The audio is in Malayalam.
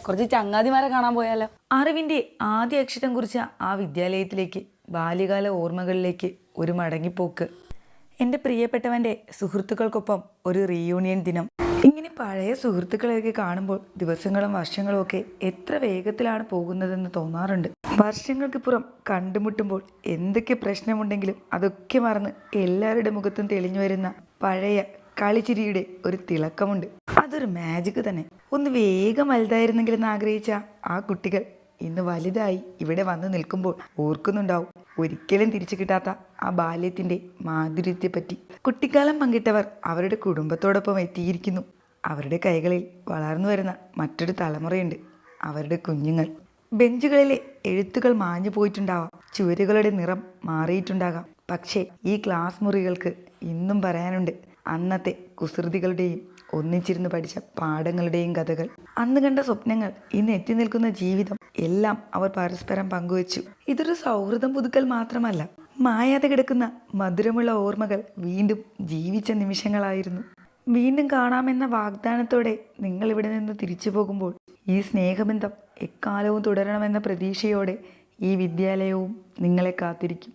കുറച്ച് ചങ്ങാതിമാരെ കാണാൻ പോയാലോ? അറിവിൻ്റെ ആദ്യ അക്ഷരം കുറിച്ച ആ വിദ്യാലയത്തിലേക്ക്, ബാല്യകാല ഓർമ്മകളിലേക്ക് ഒരു മടങ്ങിപ്പോക്ക്. എൻ്റെ പ്രിയപ്പെട്ടവൻ്റെ സുഹൃത്തുക്കൾക്കൊപ്പം ഒരു റീയൂണിയൻ ദിനം. ഇങ്ങനെ പഴയ സുഹൃത്തുക്കളെയൊക്കെ കാണുമ്പോൾ ദിവസങ്ങളും വർഷങ്ങളും ഒക്കെ എത്ര വേഗത്തിലാണ് പോകുന്നതെന്ന് തോന്നാറുണ്ട്. വർഷങ്ങൾക്കിപ്പുറം കണ്ടുമുട്ടുമ്പോൾ എന്തൊക്കെ പ്രശ്നമുണ്ടെങ്കിലും അതൊക്കെ മറന്ന് എല്ലാവരുടെ മുഖത്തും തെളിഞ്ഞു വരുന്ന പഴയ കളിച്ചിരിയുടെ ഒരു തിളക്കമുണ്ട്. അതൊരു മാജിക് തന്നെ. ഒന്ന് വേഗം വലുതായിരുന്നെങ്കിലെന്ന് ആഗ്രഹിച്ച ആ കുട്ടികൾ ഇന്ന് വലുതായി ഇവിടെ വന്ന് നിൽക്കുമ്പോൾ ഓർക്കുന്നുണ്ടാവും ഒരിക്കലും തിരിച്ചു കിട്ടാത്ത ആ ബാല്യത്തിൻ്റെ മാധുര്യത്തെപ്പറ്റി. കുട്ടിക്കാലം പങ്കിട്ടവർ അവരുടെ കുടുംബത്തോടൊപ്പം എത്തിയിരിക്കുന്നു. അവരുടെ കൈകളിൽ വളർന്നു വരുന്ന മറ്റൊരു തലമുറയുണ്ട്, അവരുടെ കുഞ്ഞുങ്ങൾ. ബെഞ്ചുകളിലെ എഴുത്തുകൾ മാഞ്ഞു പോയിട്ടുണ്ടാവാം, ചുവരുകളുടെ നിറം മാറിയിട്ടുണ്ടാകാം. പക്ഷേ ഈ ക്ലാസ് മുറികൾക്ക് ഇന്നും പറയാനുണ്ട് അന്നത്തെ കുസൃതികളുടെയും ഒന്നിച്ചിരുന്ന് പഠിച്ച പാഠങ്ങളുടെയും കഥകൾ. അന്ന് കണ്ട സ്വപ്നങ്ങൾ, ഇന്ന് എത്തി നിൽക്കുന്ന ജീവിതം എല്ലാം അവർ പരസ്പരം പങ്കുവച്ചു. ഇതൊരു സൗഹൃദം പുതുക്കൽ മാത്രമല്ല, മായാതെ കിടക്കുന്ന മധുരമുള്ള ഓർമ്മകൾ വീണ്ടും ജീവിച്ച നിമിഷങ്ങളായിരുന്നു. വീണ്ടും കാണാമെന്ന വാഗ്ദാനത്തോടെ നിങ്ങൾ ഇവിടെ നിന്ന് തിരിച്ചു പോകുമ്പോൾ ഈ സ്നേഹബന്ധം എക്കാലവും തുടരണമെന്ന പ്രതീക്ഷയോടെ ഈ വിദ്യാലയവും നിങ്ങളെ കാത്തിരിക്കും.